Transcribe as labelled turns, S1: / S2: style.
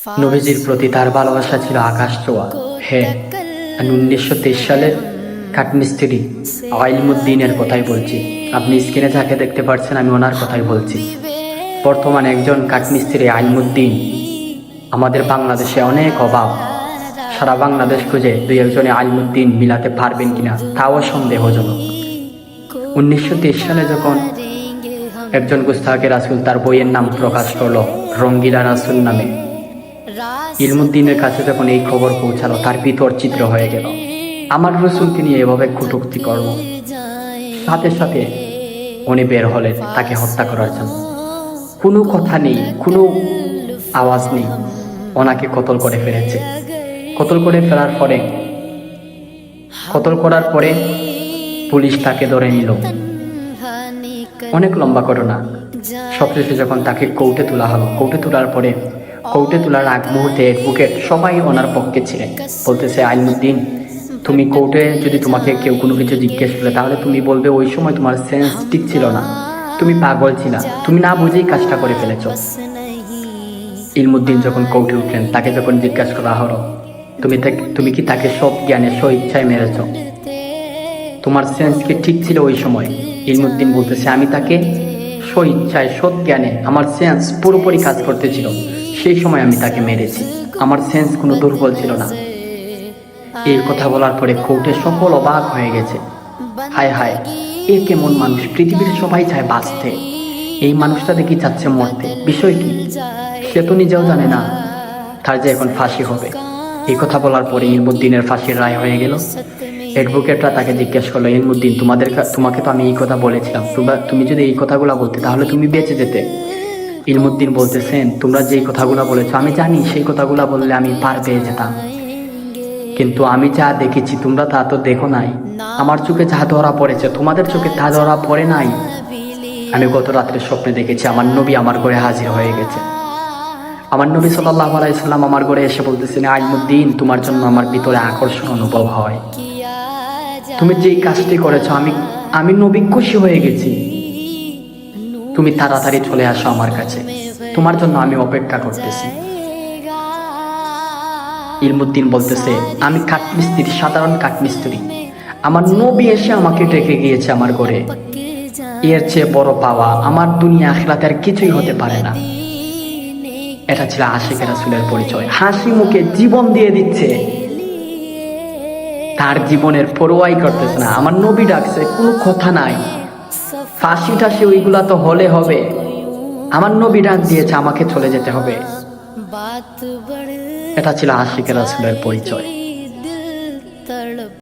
S1: নবীজির প্রতি তার ভালোবাসা ছিল আকাশ ছোঁয়া। হ্যাঁ, আমি 1923 সালের কাঠমিস্ত্রি আইলমুদ্দিনের কথাই বলছি। আপনি স্ক্রিনে যাকে দেখতে পাচ্ছেন আমি ওনার কথাই বলছি। বর্তমানে একজন কাঠমিস্ত্রি আইলমুদ্দিন আমাদের বাংলাদেশে অনেক অভাব। সারা বাংলাদেশ খুঁজে দুই একজনে আইলমুদ্দিন মিলাতে পারবেন কিনা তাও সন্দেহজনক। 1923 সালে যখন একজন গুস্তাখে রাসূল তার বইয়ের নাম প্রকাশ করলো রঙ্গিলা রাসূল নামে, ইলমুদ্দিনের কাছে যখন এই খবর পৌঁছালো তার ভিতর চিত্র হয়ে গেল, আমার রসুলকে নিয়ে এভাবে কটূক্তি করব। সাথে সাথে উনি বের হলেন তাকে হত্যা করার জন্য। কোনো কথা নেই, কোনো আওয়াজ নেই, ওনাকে কতল করে ফেলেছে। কতল করার পরে পুলিশ তাকে ধরে নিল। অনেক লম্বা ঘটনা। সবশেষে যখন তাকে কোর্টে তোলা হলো, কোর্টে তোলার আগ মুহূর্তে অ্যাডভোকেট সবাই ওনার পক্ষে ছিলেন। বলতেছে, আইলমুদ্দিন, তুমি কোর্টে যদি তোমাকে কেউ কোনো কিছু জিজ্ঞেস করে তাহলে তুমি বলবে ওই সময় তোমার সেন্স ঠিক ছিল না, তুমি পাগল ছিলা, তুমি না বুঝেই কাজটা করে ফেলেছ। ইলমুদ্দিন যখন কোর্টে উঠলেন, তাকে যখন জিজ্ঞাসা করা হলো, তুমি কি তাকে সব জ্ঞানে স্ব ইচ্ছায় মেরেছ, তোমার সেন্স কি ঠিক ছিল ওই সময়? ইলমুদ্দিন বলতেছে, আমি তাকে স্ব ইচ্ছায় সৎ জ্ঞানে, আমার সেন্স পুরোপুরি কাজ করতেছিল, সেই সময় আমি তাকে মেরেছি, আমার সেন্স কোনো দুর্বল ছিল না। এই কথা বলার পরে কোর্টে সকল অবাক হয়ে গেছে। হায় হায়, এ কেমন মানুষ? পৃথিবীর সবাই চায় বাঁচতে, এই মানুষটা দেখি চাচ্ছে মরতে। বিষয় কি সে তো নিজেও জানে না তার যে এখন ফাঁসি হবে। এই কথা বলার পরে ইলমুদ্দিনের ফাঁসির রায় হয়ে গেল। অ্যাডভোকেটরা তাকে জিজ্ঞেস করলো, ইলমুদ্দিন, তোমাকে তো আমি এই কথা বলেছিলাম, তুমি যদি এই কথাগুলো বলতে তাহলে তুমি বেঁচে যেতে। ইলমুদ্দিন বলতেছেন, তোমরা যেই কথাগুলো বলেছো আমি জানি সেই কথাগুলো বললে আমি পার পেয়ে যেতাম, কিন্তু আমি যা দেখেছি তোমরা তা তো দেখো নাই। আমার চোখে যা ধরা পড়েছে তোমাদের চোখে তা ধরা পড়ে নাই। আমি গত রাত্রে স্বপ্নে দেখেছি আমার নবী আমার ঘরে হাজির হয়ে গেছে। আমার নবী সাল্লাল্লাহু আলাইহি সাল্লাম আমার ঘরে এসে বলতেছেন, আইলমুদ্দিন, তোমার জন্য আমার ভিতরে আকর্ষণ অনুভব হয়, তুমি যেই কাজটি করেছো আমি নবী খুশি হয়ে গেছি, তুমি তাড়াতাড়ি চলে আসো আমার কাছে, তোমার জন্য আমি অপেক্ষা করতেছি। ইলমুদ্দিন বলতেছে, আমি কাঠমিস্ত্রি, সাধারণ কাঠমিস্ত্রি, আমার নবী এসে আমাকে ডেকে গিয়েছে আমার ঘরে, এর চেয়ে বড় পাওয়া আমার দুনিয়া আখিরাতে আর কিছুই হতে পারে না। এটা ছিল আশিক রাসূলের পরিচয়। হাসি মুখে জীবন দিয়ে দিচ্ছে, তার জীবনের পরোয়াই করতেছে না। আমার নবী ডাকছে, কোনো কথা নাই, ফাঁসি টাসি ওইগুলা তো হলে হবে, আমার নবী ডাক দিয়েছে, আমাকে চলে যেতে হবে। এটা ছিল আশিক রাসূলের পরিচয়।